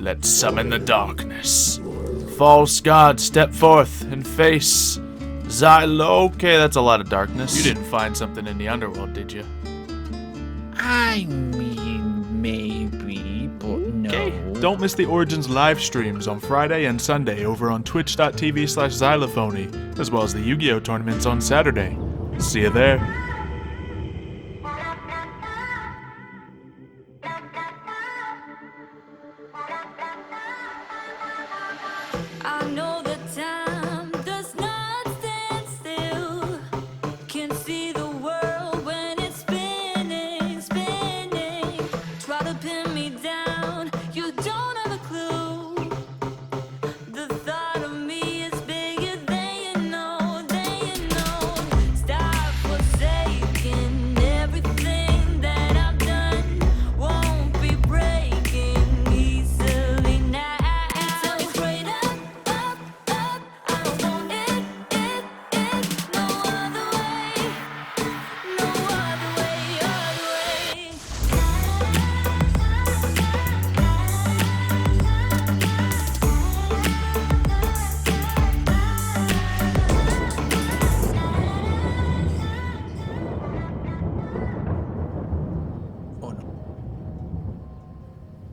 Let's summon the darkness. False god, step forth and face Okay, that's a lot of darkness. You didn't find something in the underworld, did you? I mean, maybe, but no. Okay. Don't miss the Origins live streams on Friday and Sunday over on twitch.tv/Xylophoney, as well as the Yu-Gi-Oh! Tournaments on Saturday. See you there. I know the time does not stand still. Can see the world when it's spinning, spinning. Try to pin me down, you don't have a clue. The thought of me is bigger than you know, Stop forsaking everything that I've done. Won't be breaking easily now. Tell me straight up.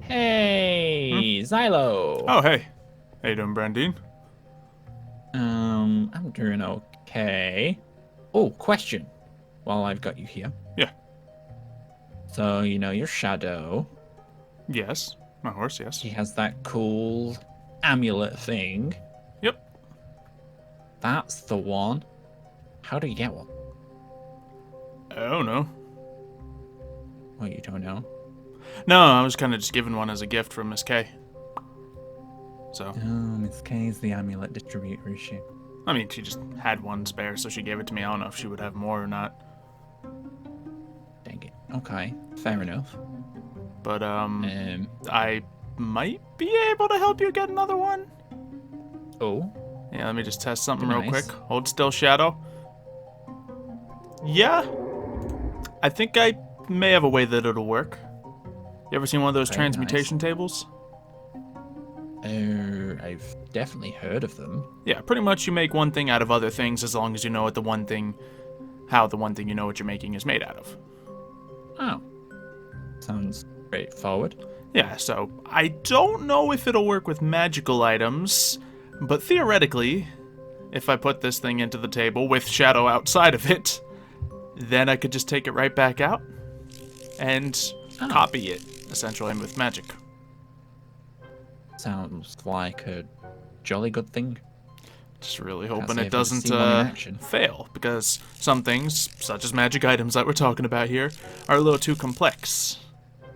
Hey, Xylo. Oh, hey. How you doing, Brandine? I'm doing okay. Oh, question. While I've got you here. Yeah. So, you know your shadow. Yes. My horse, yes. He has that cool amulet thing. Yep. That's the one. How do you get one? Oh, no. Well, you don't know. No, I was kind of just given one as a gift from Miss K. So. Oh, Miss K's the amulet distributor, is she? I mean, she just had one spare, so she gave it to me. I don't know if she would have more or not. Dang it. Okay, fair enough. But, I might be able to help you get another one. Oh? Yeah, let me just test something Be real nice. quick. Hold still, Shadow. Yeah. I think I may have a way that it'll work. You ever seen one of those Very transmutation tables? I've definitely heard of them. Yeah, pretty much you make one thing out of other things as long as you know what how the one thing you know what you're making is made out of. Oh. Sounds straightforward. Yeah, so I don't know if it'll work with magical items, but theoretically, if I put this thing into the table with Shadow outside of it, then I could just take it right back out and copy it, essentially, with magic. Sounds like a jolly good thing. Just really Can't hoping say it I've ever doesn't seen one in action. fail, because some things, such as magic items that we're talking about here, are a little too complex.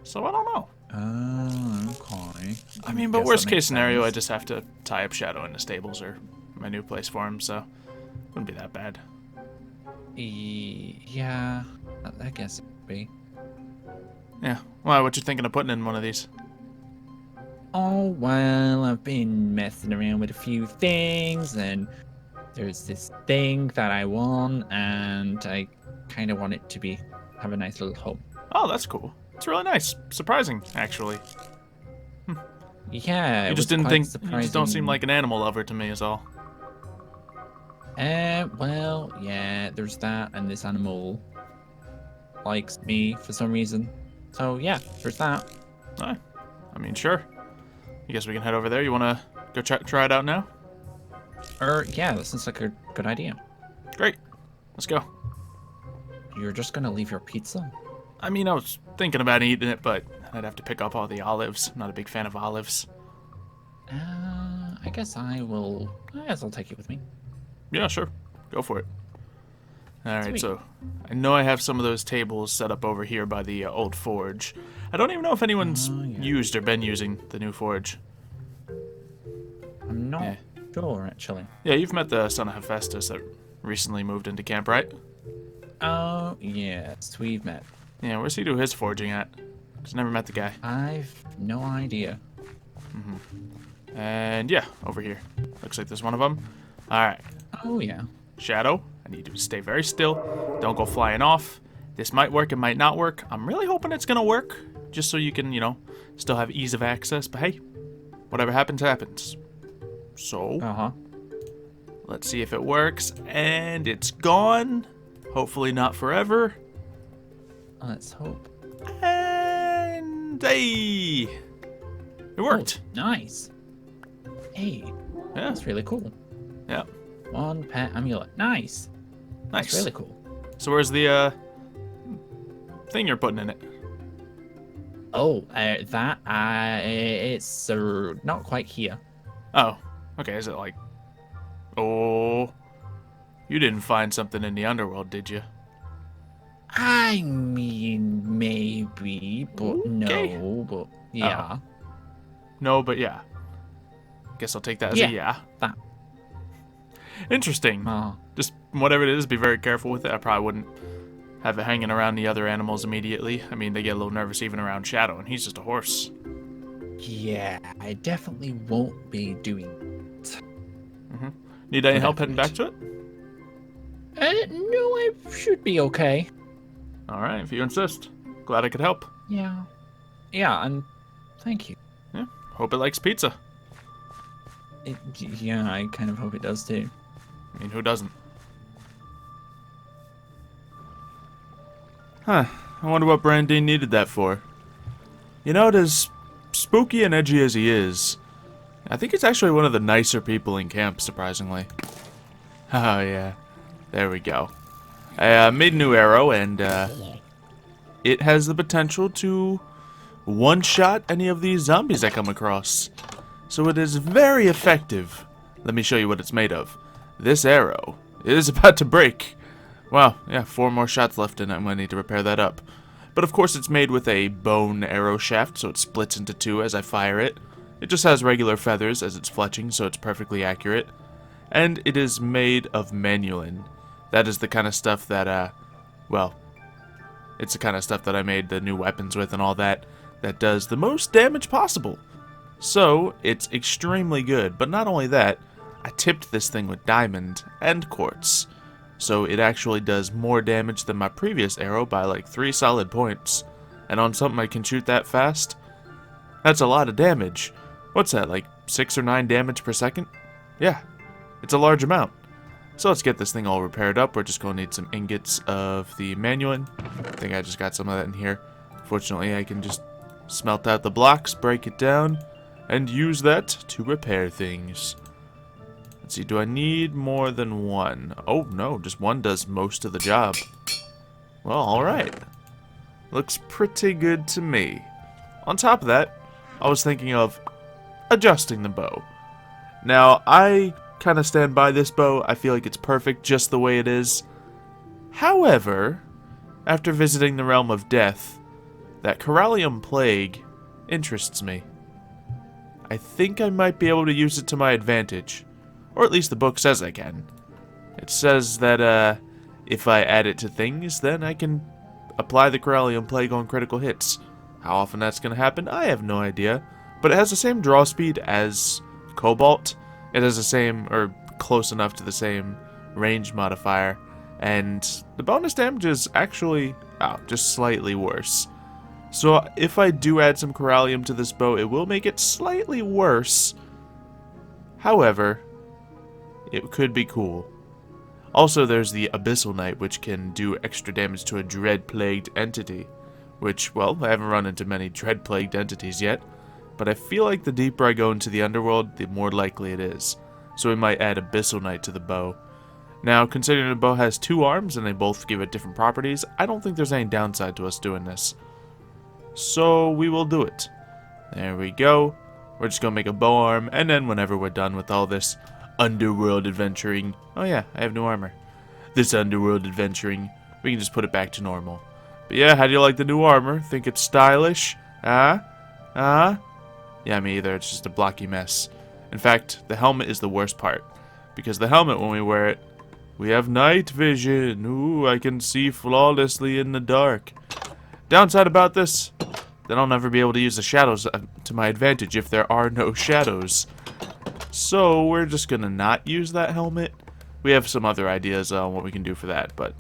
So I don't know. Oh, okay. I mean, but Guess worst that case makes scenario, I sense. just have to tie up Shadow in the stables or my new place for him, so wouldn't be that bad. Yeah, I guess it would be. Yeah. Why? What you thinking of putting in one of these? Oh, well, I've been messing around with a few things, and there's this thing that I want, and I kind of want it to have a nice little home. Oh, that's cool. It's really nice. Surprising, actually. Yeah, You just didn't think. You just don't seem like an animal lover to me, is all. Well, yeah, there's that, and this animal likes me for some reason. So, yeah, there's that. I mean, sure. I guess we can head over there. You want to go try it out now? Yeah, that sounds like a good idea. Great. Let's go. You're just gonna leave your pizza? I mean, I was thinking about eating it, but I'd have to pick up all the olives. I'm not a big fan of olives. I guess I'll take it with me. Yeah, sure. Go for it. All right, Sweet. so I know I have some of those tables set up over here by the old forge. I don't even know if anyone's yeah. used or been using the new forge. I'm not sure, actually. Yeah, you've met the son of Hephaestus that recently moved into camp, right? Oh, yes, we've met. Yeah, where's he do his forging at? 'Cause I never met the guy. I've no idea. And yeah, over here. Looks like there's one of them. All right, Oh, yeah. Shadow, I need you to stay very still. Don't go flying off. This might work, it might not work. I'm really hoping it's gonna work, just so you can, still have ease of access. But hey, whatever happens, happens. So, Uh-huh. let's see if it works. And it's gone. Hopefully not forever. Let's hope. And hey! It worked. Oh, nice. Hey, Yeah. that's really cool. Yeah. One pet amulet. Nice. Nice. That's really cool. So where's the thing you're putting in it? Oh, it's not quite here. Oh. Okay, is it like... Oh... You didn't find something in the underworld, did you? I mean, maybe, but Okay. no, but yeah. No, but yeah. Guess I'll take that as a yeah. That. Interesting. Just whatever it is, be very careful with it. I probably wouldn't have it hanging around the other animals immediately. I mean, they get a little nervous even around Shadow, and he's just a horse. Yeah, I definitely won't be doing it. Need any help heading back to it? No, I should be okay. Alright, if you insist. Glad I could help. Yeah. Yeah, and thank you. Yeah, hope it likes pizza. Yeah, I kind of hope it does too. I mean, who doesn't? Huh, I wonder what Brandine needed that for. You know, as spooky and edgy as he is, I think he's actually one of the nicer people in camp, surprisingly. Oh, yeah. There we go. I made a new arrow, and it has the potential to one-shot any of these zombies I come across. So it is very effective. Let me show you what it's made of. This arrow is about to break. Wow, yeah, 4 more shots left in it. I'm going to need to repair that up. But of course it's made with a bone arrow shaft, so it splits into 2 as I fire it. It just has regular feathers as it's fletching, so it's perfectly accurate. And it is made of manulin. That is the kind of stuff that, well, it's the kind of stuff that I made the new weapons with and all that, that does the most damage possible. So, it's extremely good, but not only that, I tipped this thing with diamond and quartz. So it actually does more damage than my previous arrow by like 3 solid points. And on something I can shoot that fast, that's a lot of damage. What's that, like 6 or 9 damage per second? Yeah, it's a large amount. So let's get this thing all repaired up. We're just going to need some ingots of the manulin. I think I just got some of that in here. Fortunately, I can just smelt out the blocks, break it down, and use that to repair things. Let's see, do I need more than 1? Oh, no, just 1 does most of the job. Well, alright. Looks pretty good to me. On top of that, I was thinking of adjusting the bow. Now, I kind of stand by this bow. I feel like it's perfect just the way it is. However, after visiting the realm of death, that Corallium plague interests me. I think I might be able to use it to my advantage. Or at least the book says I can. It says that if I add it to things, then I can apply the Corallium plague on critical hits. How often that's going to happen, I have no idea. But it has the same draw speed as Cobalt. It has the same, or close enough to the same, range modifier. And the bonus damage is actually, just slightly worse. So if I do add some Corallium to this bow, it will make it slightly worse. However, it could be cool. Also, there's the Abyssal Knight, which can do extra damage to a dread-plagued entity. Which, well, I haven't run into many dread-plagued entities yet. But I feel like the deeper I go into the underworld, the more likely it is. So we might add Abyssal Knight to the bow. Now, considering the bow has 2 arms and they both give it different properties, I don't think there's any downside to us doing this. So we will do it. There we go. We're just going to make a bow arm, and then whenever we're done with all this underworld adventuring... Oh yeah, I have new armor. This underworld adventuring, we can just put it back to normal. But yeah, how do you like the new armor? Think it's stylish? Yeah, me either. It's just a blocky mess. In fact, the helmet is the worst part. Because the helmet, when we wear it, we have night vision. Ooh, I can see flawlessly in the dark. Downside about this, then I'll never be able to use the shadows to my advantage if there are no shadows. So we're just gonna not use that helmet. We have some other ideas on what we can do for that, but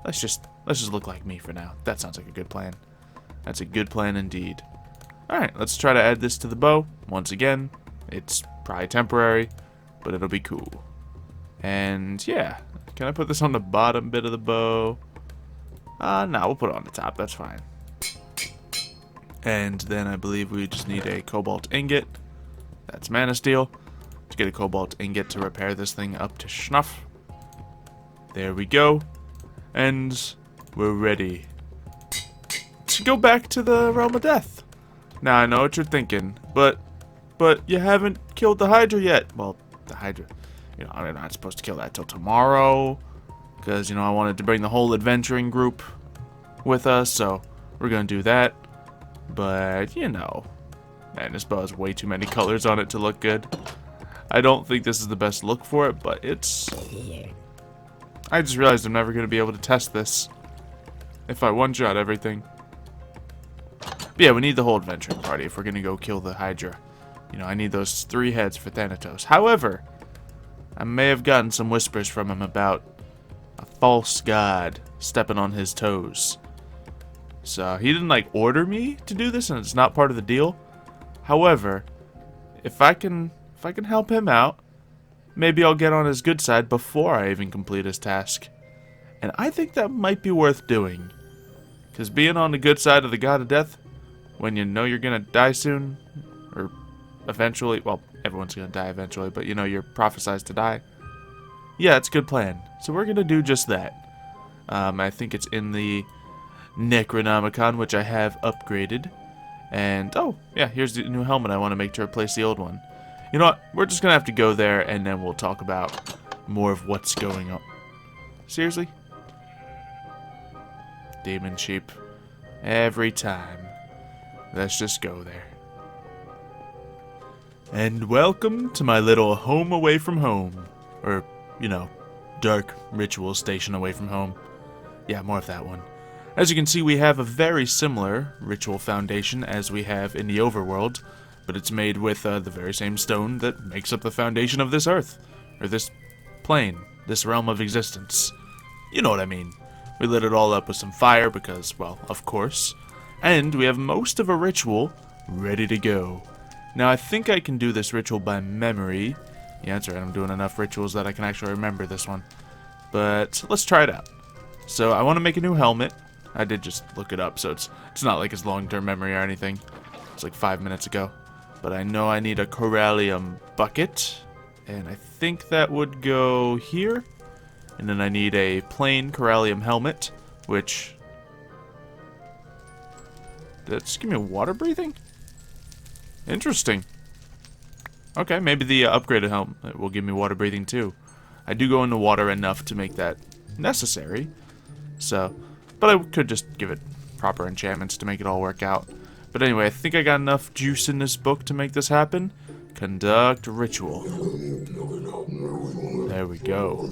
let's just look like me for now. That sounds like a good plan. That's a good plan indeed. Alright, let's try to add this to the bow. Once again, It's probably temporary, but it'll be cool. And yeah, can I put this on the bottom bit of the bow? No, we'll put it on the top. That's fine. And then I believe we just need a cobalt ingot. That's mana steel. To get a cobalt ingot to repair this thing up to snuff. There we go. And we're ready to go back to the realm of death. Now I know what you're thinking, but you haven't killed the Hydra yet. Well, the Hydra, you know, I'm not supposed to kill that till tomorrow, because, you know, I wanted to bring the whole adventuring group with us, so we're gonna do that. But, you know, man, this bow has way too many colors on it to look good. I don't think this is the best look for it, but it's... I just realized I'm never gonna be able to test this if I one-shot everything. But yeah, we need the whole adventuring party if we're gonna go kill the Hydra. You know, I need those 3 heads for Thanatos. However, I may have gotten some whispers from him about a false god stepping on his toes. So, he didn't, like, order me to do this, and it's not part of the deal. However, if I can help him out, maybe I'll get on his good side before I even complete his task. And I think that might be worth doing. Because being on the good side of the god of death, when you know you're gonna die soon, or eventually, well, everyone's gonna die eventually, but you know you're prophesized to die. Yeah, it's a good plan. So we're gonna do just that. I think it's in the Necronomicon, which I have upgraded. And, oh, yeah, here's the new helmet I want to make to replace the old one. You know what? We're just gonna have to go there, and then we'll talk about more of what's going on. Seriously? Demon sheep. Every time. Let's just go there. And welcome to my little home away from home. Or, you know, dark ritual station away from home. Yeah, more of that one. As you can see, we have a very similar ritual foundation as we have in the overworld, but it's made with the very same stone that makes up the foundation of this earth, or this plane, this realm of existence. You know what I mean. We lit it all up with some fire because, well, of course. And we have most of a ritual ready to go. Now, I think I can do this ritual by memory. Yeah, that's right, I'm doing enough rituals that I can actually remember this one. But let's try it out. So, I want to make a new helmet. I did just look it up, so it's not like it's long-term memory or anything. It's like 5 minutes ago. But I know I need a corallium bucket. And I think that would go here. And then I need a plain corallium helmet, which... Did it just give me water breathing? Interesting. Okay, maybe the upgraded helmet will give me water breathing too. I do go into water enough to make that necessary. So, but I could just give it proper enchantments to make it all work out. But anyway, I think I got enough juice in this book to make this happen. Conduct ritual. There we go.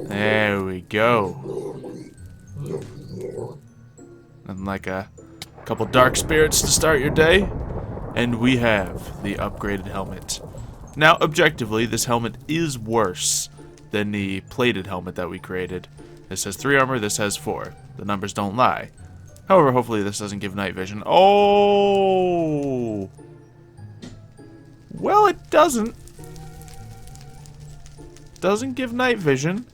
There we go. And like a couple dark spirits to start your day. And we have the upgraded helmet. Now, objectively, this helmet is worse than the plated helmet that we created. This has 3 armor, this has 4. The numbers don't lie. However, hopefully this doesn't give night vision. Oh! Well, it doesn't. Doesn't give night vision.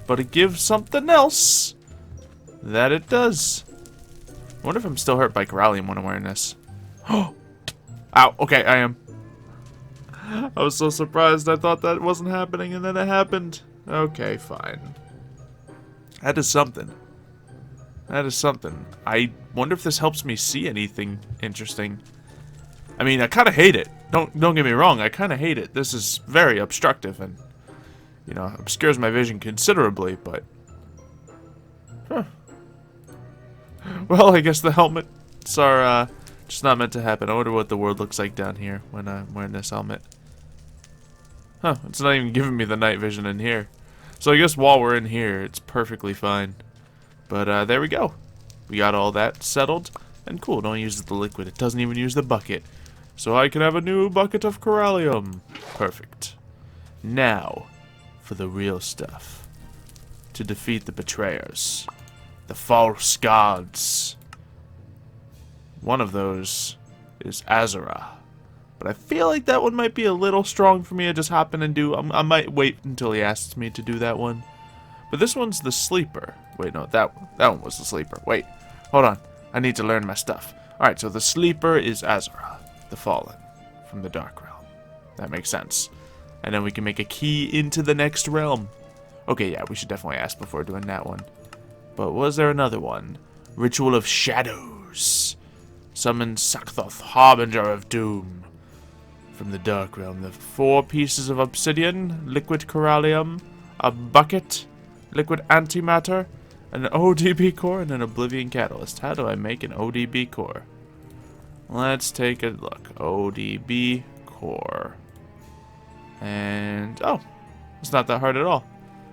But it gives something else. That it does. I wonder if I'm still hurt by corallium when I'm wearing this. Oh! Ow, okay, I am. I was so surprised I thought that wasn't happening and then it happened. Okay, fine. That is something. That is something. I wonder if this helps me see anything interesting. I mean, I kind of hate it. Don't get me wrong, I kind of hate it. This is very obstructive and, you know, obscures my vision considerably, but... Huh. Well, I guess the helmets are just not meant to happen. I wonder what the world looks like down here when I'm wearing this helmet. Huh, it's not even giving me the night vision in here. So I guess while we're in here, it's perfectly fine. But there we go. We got all that settled. And cool, don't use the liquid. It doesn't even use the bucket. So I can have a new bucket of corallium. Perfect. Now, for the real stuff. To defeat the betrayers. The false gods. One of those is Azura. But I feel like that one might be a little strong for me to just hop in and do. I might wait until he asks me to do that one. But this one's the sleeper. Wait, no, that one was the sleeper. Wait, hold on. I need to learn my stuff. Alright, so the sleeper is Azura, the Fallen, from the Dark Realm. That makes sense. And then we can make a key into the next realm. Okay, yeah, we should definitely ask before doing that one. But was there another one? Ritual of Shadows. Summon Sakthoth, Harbinger of Doom. From the Dark Realm, the 4 pieces of obsidian, liquid corallium, a bucket, liquid antimatter, an ODB core, and an oblivion catalyst. How do I make an ODB core? Let's take a look. ODB core. And, oh, it's not that hard at all.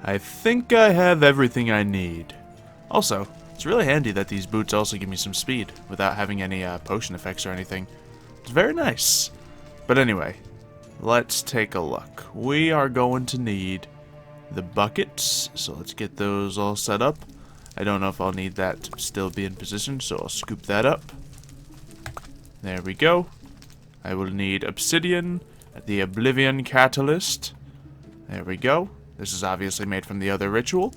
I think I have everything I need. Also, it's really handy that these boots also give me some speed without having any potion effects or anything. It's very nice. But anyway, let's take a look. We are going to need the buckets, so let's get those all set up. I don't know if I'll need that to still be in position, so I'll scoop that up. There we go. I will need obsidian, the oblivion catalyst. There we go. This is obviously made from the other ritual.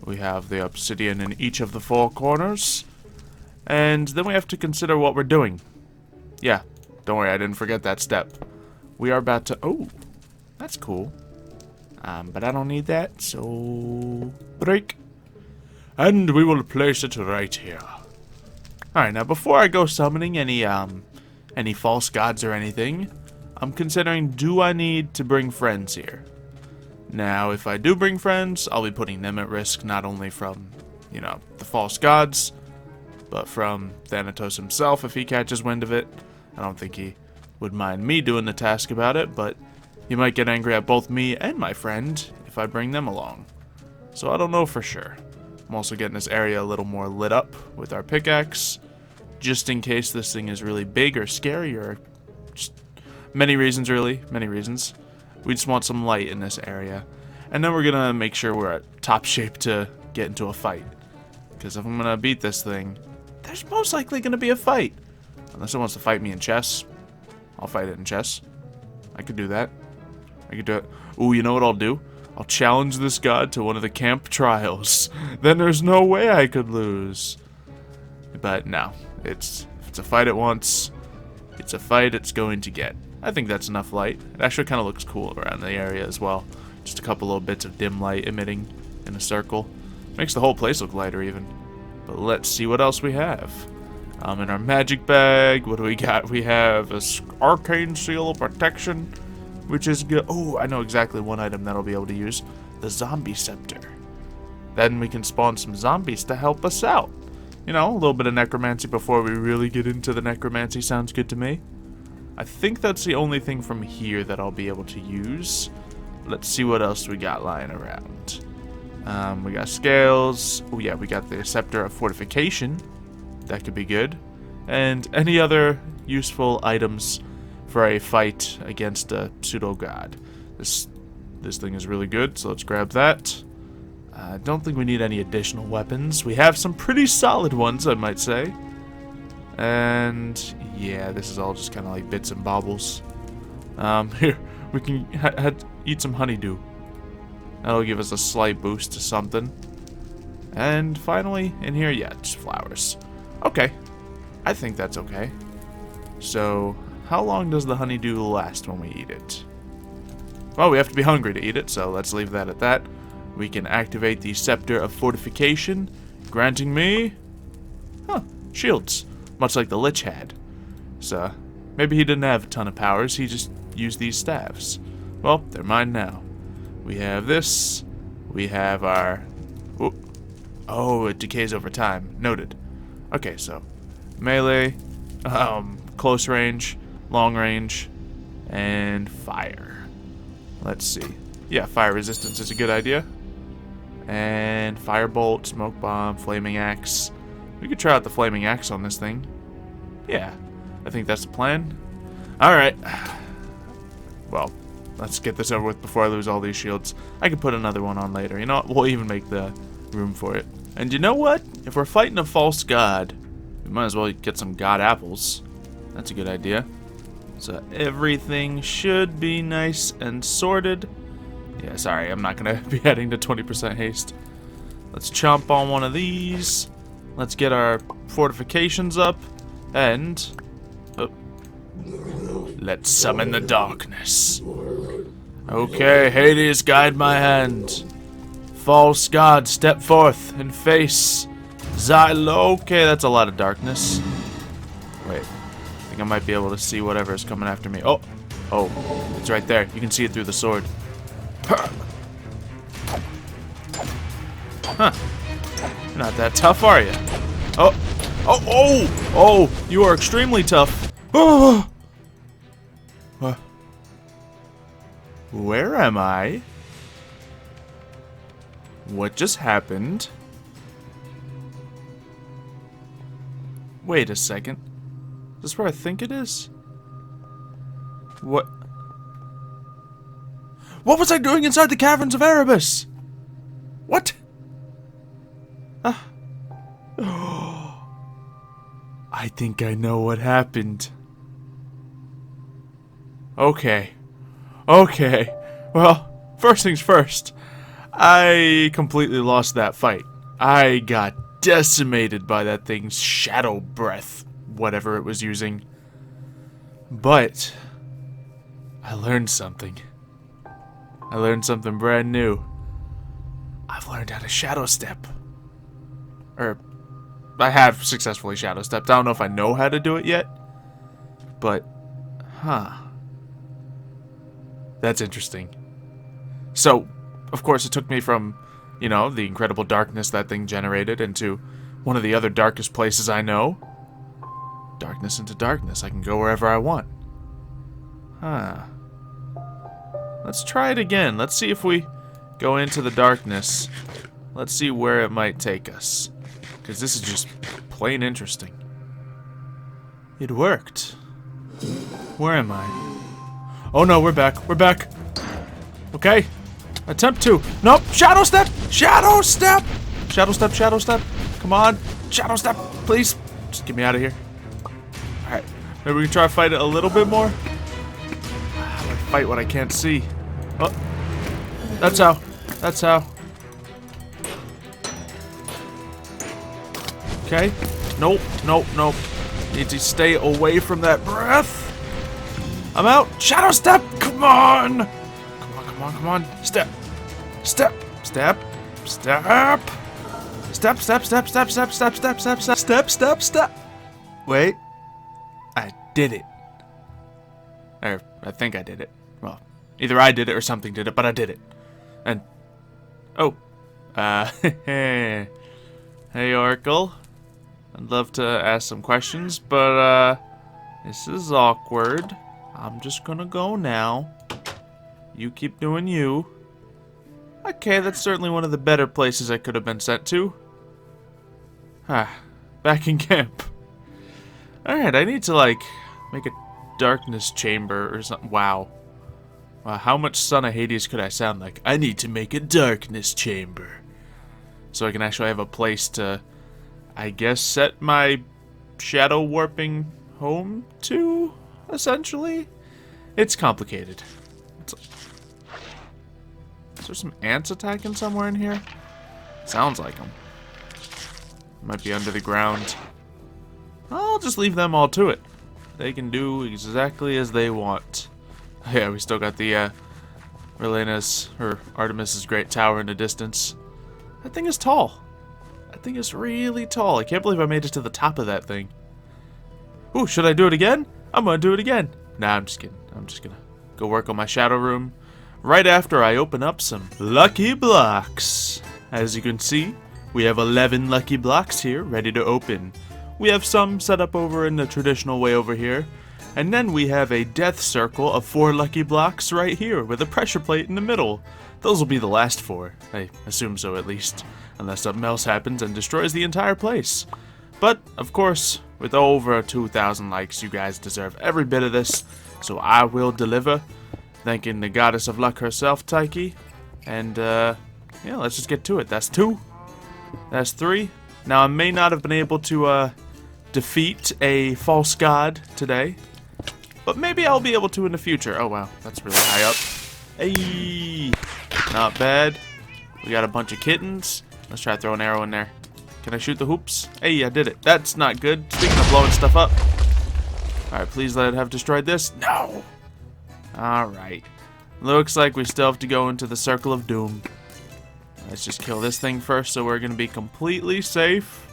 We have the obsidian in each of the 4 corners. And then we have to consider what we're doing. Yeah, don't worry, I didn't forget that step. We are about to... Oh, that's cool. But I don't need that, so... Break. And we will place it right here. Alright, now before I go summoning any false gods or anything, I'm considering, do I need to bring friends here? Now, if I do bring friends, I'll be putting them at risk, not only from, you know, the false gods, but from Thanatos himself if he catches wind of it. I don't think he would mind me doing the task about it, but he might get angry at both me and my friend if I bring them along. So I don't know for sure. I'm also getting this area a little more lit up with our pickaxe, just in case this thing is really big or scary or just many reasons, really. Many reasons. We just want some light in this area. And then we're going to make sure we're at top shape to get into a fight. Because if I'm going to beat this thing, there's most likely going to be a fight. Unless it wants to fight me in chess. I'll fight it in chess. I could do that. I could do it. Ooh, you know what I'll do? I'll challenge this god to one of the camp trials. Then there's no way I could lose. But no. If it's a fight it wants, it's a fight it's going to get. I think that's enough light. It actually kind of looks cool around the area as well. Just a couple little bits of dim light emitting in a circle. Makes the whole place look lighter even. But let's see what else we have. In our magic bag, what do we got? We have a arcane seal of protection, which is good. Oh, I know exactly one item that I'll be able to use. The zombie scepter. Then we can spawn some zombies to help us out. You know, a little bit of necromancy before we really get into the necromancy sounds good to me. I think that's the only thing from here that I'll be able to use. Let's see what else we got lying around. We got scales. Oh yeah, we got the scepter of fortification. That could be good. And any other useful items for a fight against a pseudo-god. This thing is really good, so let's grab that. I don't think we need any additional weapons. We have some pretty solid ones, I might say. And yeah, this is all just kind of like bits and baubles. Here, we can eat some honeydew. That'll give us a slight boost to something. And finally, in here, yeah, just flowers. Okay, I think that's okay. So, how long does the honeydew last when we eat it? Well, we have to be hungry to eat it, so let's leave that at that. We can activate the Scepter of Fortification, granting me... shields. Much like the Lich had. So, maybe he didn't have a ton of powers, he just used these staves. Well, they're mine now. We have this. We have our... Oh, it decays over time. Noted. Okay, so melee, close range, long range, and fire. Let's see. Yeah, fire resistance is a good idea. And firebolt, smoke bomb, flaming axe. We could try out the flaming axe on this thing. Yeah, I think that's the plan. Alright. Well, let's get this over with before I lose all these shields. I can put another one on later. You know what? We'll even make the room for it. And you know what? If we're fighting a false god, we might as well get some god apples. That's a good idea. So everything should be nice and sorted. Yeah, sorry, I'm not gonna be heading to 20% haste. Let's chomp on one of these. Let's get our fortifications up. And... oh, let's summon the darkness. Okay, Hades, guide my hand. False god, step forth and face Xylo. Okay, that's a lot of darkness. Wait, I think I might be able to see whatever is coming after me. Oh, it's right there. You can see it through the sword. Huh. You're not that tough, are you? Oh, you are extremely tough. Oh. Where am I? What just happened? Wait a second. Is this where I think it is? What? What was I doing inside the caverns of Erebus? What? I think I know what happened. Okay. Well, first things first. I completely lost that fight. I got decimated by that thing's shadow breath, whatever it was using. But I learned something. I learned something brand new. I've learned how to shadow step. I have successfully shadow stepped. I don't know if I know how to do it yet. But, that's interesting. So, of course, it took me from, the incredible darkness that thing generated into one of the other darkest places I know. Darkness into darkness. I can go wherever I want. Let's try it again. Let's see if we go into the darkness. Let's see where it might take us. Because this is just plain interesting. It worked. Where am I? Oh no, we're back. We're back. Okay. Attempt to. Nope. Shadow step. Shadow step. Shadow step. Shadow step. Come on. Shadow step. Please. Just get me out of here. Alright. Maybe we can try to fight it a little bit more. How do I fight what I can't see? Oh. That's how. That's how. Okay. Nope. Nope. Nope. Need to stay away from that breath. I'm out. Shadow step. Come on. Come on. Step. Step. Step. Step. Step. Step. Step. Step. Step. Step. Step. Step. Step. Step. Step. Step. Wait. I did it. Or I think I did it. Well, either I did it or something did it, but I did it. And hey Oracle. I'd love to ask some questions, but this is awkward. I'm just gonna go now. You keep doing you. Okay, that's certainly one of the better places I could have been sent to. Back in camp. Alright, I need to, make a darkness chamber or something. Wow, how much Son of Hades could I sound like? I need to make a darkness chamber. So I can actually have a place to, I guess, set my shadow warping home to, essentially. It's complicated. Is there some ants attacking somewhere in here? Sounds like them. Might be under the ground. I'll just leave them all to it. They can do exactly as they want. Yeah, we still got the Relena's, or Artemis's great tower in the distance. That thing is tall. That thing is really tall. I can't believe I made it to the top of that thing. Ooh, should I do it again? I'm gonna do it again. Nah, I'm just kidding. I'm just gonna go work on my shadow room right after I open up some lucky blocks. As you can see, we have 11 lucky blocks here ready to open. We have some set up over in the traditional way over here. And then we have a death circle of 4 lucky blocks right here with a pressure plate in the middle. Those will be the last 4. I assume so, at least. Unless something else happens and destroys the entire place. But, of course, with over 2,000 likes, you guys deserve every bit of this. So I will deliver. Thanking the goddess of luck herself, Taiki. And, yeah, let's just get to it. That's 2. That's 3. Now, I may not have been able to, defeat a false god today. but maybe I'll be able to in the future. Oh wow, that's really high up. Hey, not bad. We got a bunch of kittens. Let's try to throw an arrow in there. Can I shoot the hoops? Hey, I did it. That's not good. Speaking of blowing stuff up. Alright, please let it have destroyed this. No! Alright. Looks like we still have to go into the Circle of Doom. Let's just kill this thing first so we're going to be completely safe.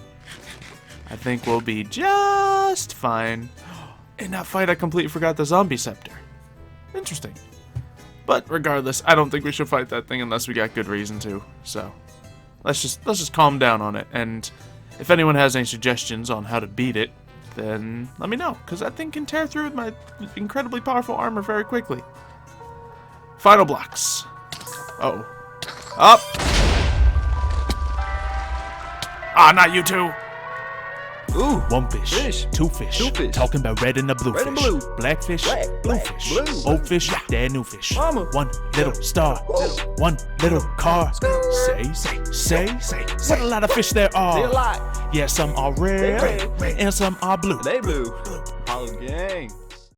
I think we'll be just fine. In that fight, I completely forgot the zombie scepter. Interesting. But regardless, I don't think we should fight that thing unless we got good reason to. So, let's just calm down on it. And if anyone has any suggestions on how to beat it, then let me know, because that thing can tear through my incredibly powerful armor very quickly. Final blocks. Uh-oh. Up! Ah, not you two! Ooh, One fish, two fish, talking about red and the blue Red and fish, blue. black fish, blue fish, blue. old fish, dead new fish, Mama. one little star, one little car. Say, what a lot of fish there They a are. lot. Yeah, some are red, Red. and some are blue. They blue. Hollow gang.